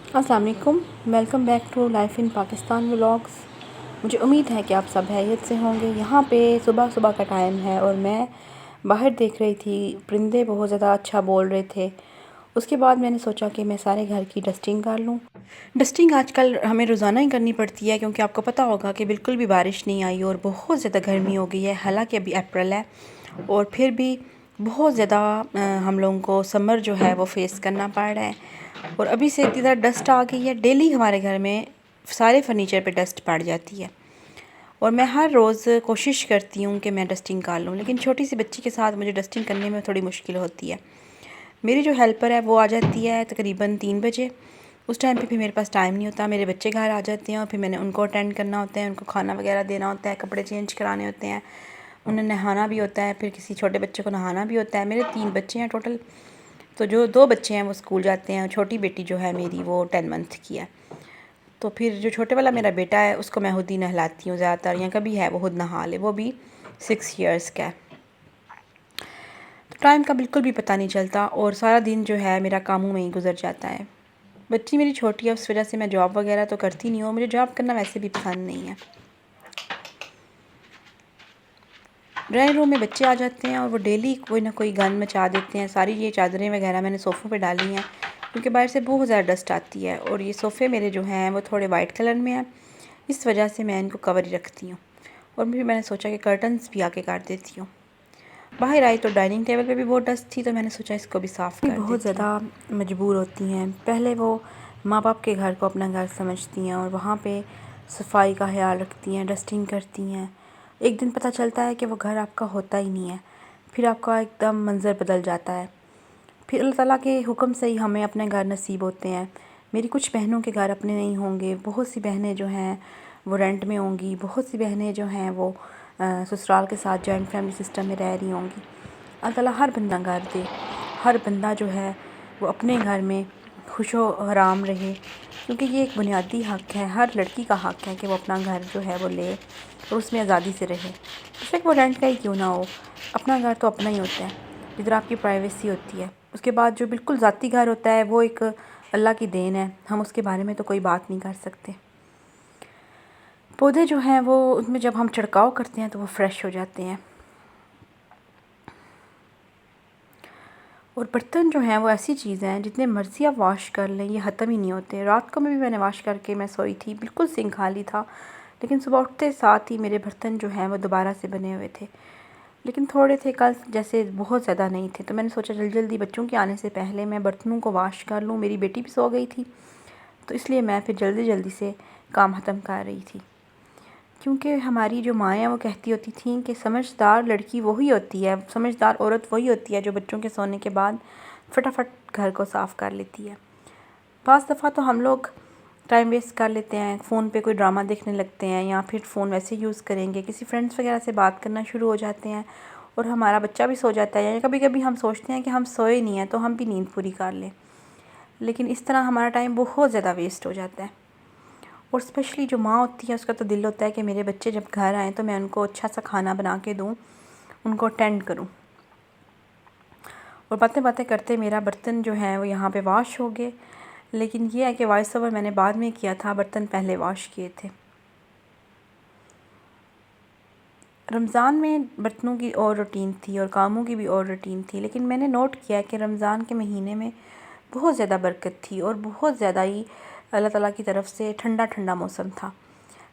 अस्सलाम वालेकुम। Welcome back to life in Pakistan vlogs. मुझे उम्मीद है कि आप सब हैरियत से होंगे। यहाँ पे सुबह सुबह का टाइम है और मैं बाहर देख रही थी, परिंदे बहुत ज़्यादा अच्छा बोल रहे थे। उसके बाद मैंने सोचा कि मैं सारे घर की डस्टिंग कर लूँ। डस्टिंग आजकल हमें रोज़ाना ही करनी पड़ती है क्योंकि आपको पता होगा कि बिल्कुल भी बारिश नहीं आई और बहुत ज़्यादा गर्मी हो गई है। हालांकि अभी अप्रैल है और फिर भी बहुत ज़्यादा हम लोगों को समर जो है वो फेस करना पड़ रहा है। और अभी से इतनी ज़्यादा डस्ट आ गई है, डेली हमारे घर में सारे फर्नीचर पे डस्ट पड़ जाती है और मैं हर रोज़ कोशिश करती हूँ कि मैं डस्टिंग कर लूँ, लेकिन छोटी सी बच्ची के साथ मुझे डस्टिंग करने में थोड़ी मुश्किल होती है। मेरी जो हेल्पर है वो आ जाती है तकरीबन 3 बजे। उस टाइम पे भी मेरे पास टाइम नहीं होता, मेरे बच्चे घर आ जाते हैं और फिर मैंने उनको अटेंड करना होता है, उनको खाना वगैरह देना होता है, कपड़े चेंज कराने होते हैं, उन्हें नहाना भी होता है, फिर किसी छोटे बच्चे को नहाना भी होता है। मेरे 3 बच्चे हैं टोटल, तो जो 2 बच्चे हैं वो स्कूल जाते हैं और छोटी बेटी जो है मेरी वो 10 मंथ की है। तो फिर जो छोटे वाला मेरा बेटा है उसको मैं खुद ही नहलाती हूँ ज़्यादातर, या कभी है वो खुद नहा ले, वो भी 6 इयर्स का है। तो टाइम का बिल्कुल भी पता नहीं चलता और सारा दिन जो है मेरा कामों में ही गुजर जाता है। बच्ची मेरी छोटी है, उस वजह से मैं जॉब वगैरह तो करती नहीं हूँ, मुझे जॉब करना वैसे भी पसंद नहीं है। ड्राइंग रूम में बच्चे आ जाते हैं और वो डेली कोई ना कोई गंद मचा देते हैं। सारी ये चादरें वगैरह मैंने सोफ़ों पे डाली हैं क्योंकि बाहर से बहुत ज़्यादा डस्ट आती है और ये सोफ़े मेरे जो हैं वो थोड़े वाइट कलर में हैं, इस वजह से मैं इनको कवर ही रखती हूँ। और फिर मैंने सोचा कि कर्टन्स भी आके काट देती हूँ। बाहर आई तो डाइनिंग टेबल पे भी बहुत डस्ट थी, तो मैंने सोचा इसको भी साफ़ कर बहुत ज़्यादा मजबूर होती हैं। पहले वो माँ बाप के घर को अपना घर समझती हैं और वहाँ पे सफाई का ख्याल रखती हैं, डस्टिंग करती हैं। एक दिन पता चलता है कि वो घर आपका होता ही नहीं है, फिर आपका एकदम मंज़र बदल जाता है। फिर अल्लाह ताला के हुक्म से ही हमें अपने घर नसीब होते हैं। मेरी कुछ बहनों के घर अपने नहीं होंगे, बहुत सी बहनें जो हैं वो रेंट में होंगी, बहुत सी बहनें जो हैं वो ससुराल के साथ जॉइंट फैमिली सिस्टम में रह रही होंगी। अल्लाह ताला हर बंदा घर दे, हर बंदा जो है वो अपने घर में खुशो आराम रहे, क्योंकि ये एक बुनियादी हक़ है, हर लड़की का हक़ है कि वो अपना घर जो है वो ले और उसमें आज़ादी से रहे। बेशक वो रेंट का ही क्यों ना हो, अपना घर तो अपना ही होता है, जिधर आपकी प्राइवेसी होती है। उसके बाद जो बिल्कुल ज़ाती घर होता है वो एक अल्लाह की देन है, हम उसके बारे में तो कोई बात नहीं कर सकते। पौधे जो हैं वो उसमें जब हम छिड़काव करते हैं तो वो फ्रेश हो जाते हैं। और बर्तन जो हैं वो ऐसी चीज़ हैं जितने मर्ज़ी आप वॉश कर लें ये ख़त्म ही नहीं होते। रात को भी मैंने वॉश करके मैं सोई थी, बिल्कुल सिंक खाली था, लेकिन सुबह उठते साथ ही मेरे बर्तन जो हैं वो दोबारा से बने हुए थे। लेकिन थोड़े थे, कल जैसे बहुत ज़्यादा नहीं थे, तो मैंने सोचा जल्दी जल्दी बच्चों के आने से पहले मैं बर्तनों को वॉश कर लूँ। मेरी बेटी भी सो गई थी, तो इसलिए मैं फिर जल्दी जल्दी से काम ख़त्म कर रही थी। क्योंकि हमारी जो माएँ हैं वो कहती होती थीं कि समझदार लड़की वही होती है, समझदार औरत वही होती है जो बच्चों के सोने के बाद फटाफट घर को साफ़ कर लेती है। पाँच दफ़ा तो हम लोग टाइम वेस्ट कर लेते हैं, फ़ोन पे कोई ड्रामा देखने लगते हैं या फिर फ़ोन वैसे यूज़ करेंगे, किसी फ्रेंड्स वगैरह से बात करना शुरू हो जाते हैं और हमारा बच्चा भी सो जाता है। या कभी कभी हम सोचते हैं कि हम सोए नहीं हैं तो हम भी नींद पूरी कर लें, लेकिन इस तरह हमारा टाइम बहुत ज़्यादा वेस्ट हो जाता है। और स्पेशली जो माँ होती है उसका तो दिल होता है कि मेरे बच्चे जब घर आएँ तो मैं उनको अच्छा सा खाना बना के दूँ, उनको अटेंड करूँ। और बातें बातें करते मेरा बर्तन जो है वो यहाँ पे वॉश हो गए, लेकिन ये है कि वॉइस ओवर मैंने बाद में किया था, बर्तन पहले वॉश किए थे। रमज़ान में बर्तनों की और रूटीन थी और कामों की भी और रूटीन थी, लेकिन मैंने नोट किया कि रमज़ान के महीने में बहुत ज़्यादा बरकत थी और बहुत ज़्यादा ही अल्लाह ताला की तरफ से ठंडा ठंडा मौसम था।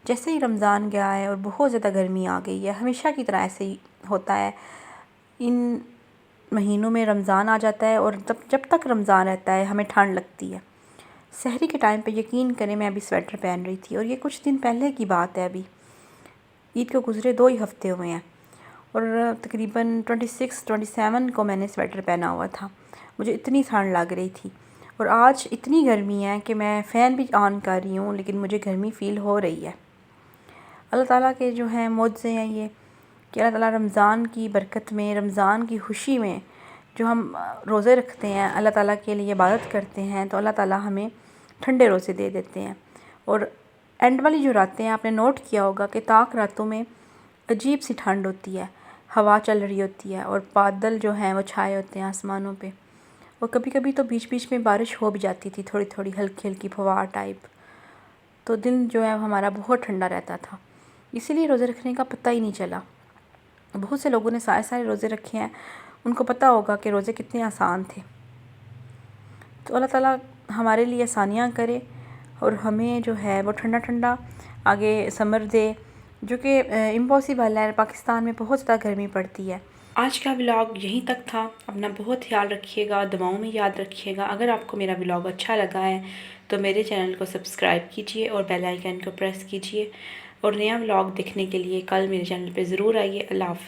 जैसे ही रमज़ान गया है और बहुत ज़्यादा गर्मी आ गई है, हमेशा की तरह ऐसे ही होता है। इन महीनों में रमज़ान आ जाता है और जब तक रमज़ान रहता है हमें ठंड लगती है। सहरी के टाइम पे यकीन करें मैं अभी स्वेटर पहन रही थी और ये कुछ दिन पहले की बात है, अभी ईद को गुज़रे 2 ही हफ़्ते हुए हैं और तकरीबन 26-27 को मैंने स्वेटर पहना हुआ था। मुझे इतनी ठंड लग रही थी और आज इतनी गर्मी है कि मैं फ़ैन भी ऑन कर रही हूँ लेकिन मुझे गर्मी फ़ील हो रही है। अल्लाह ताला के जो हैं मौज़े हैं ये कि अल्लाह ताला रमज़ान की बरकत में, रमज़ान की खुशी में जो हम रोज़े रखते हैं, अल्लाह ताला के लिए इबादत करते हैं, तो अल्लाह ताला हमें ठंडे रोज़े दे देते हैं। और एंड वाली जो रातें हैं, आपने नोट किया होगा कि ताक रातों में अजीब सी ठंड होती है, हवा चल रही होती है और बादल जो हैं वो छाए होते हैं आसमानों पे और कभी कभी तो बीच बीच में बारिश हो भी जाती थी, थोड़ी थोड़ी हल्की हल्की फवार टाइप। तो दिन जो है हमारा बहुत ठंडा रहता था, इसीलिए रोज़े रखने का पता ही नहीं चला। बहुत से लोगों ने सारे सारे रोज़े रखे हैं, उनको पता होगा कि रोज़े कितने आसान थे। तो अल्लाह ताला हमारे लिए आसानियाँ करे और हमें जो है वो ठंडा ठंडा आगे समर दे, जो कि इम्पॉसिबल है। पाकिस्तान में बहुत ज़्यादा गर्मी पड़ती है। आज का व्लॉग यहीं तक था। अपना बहुत ख्याल रखिएगा, दुआओं में याद रखिएगा। अगर आपको मेरा व्लॉग अच्छा लगा है तो मेरे चैनल को सब्सक्राइब कीजिए और बेल आइकन को प्रेस कीजिए। और नया व्लॉग देखने के लिए कल मेरे चैनल पे ज़रूर आइए। अल्लाह हाफ़िज़।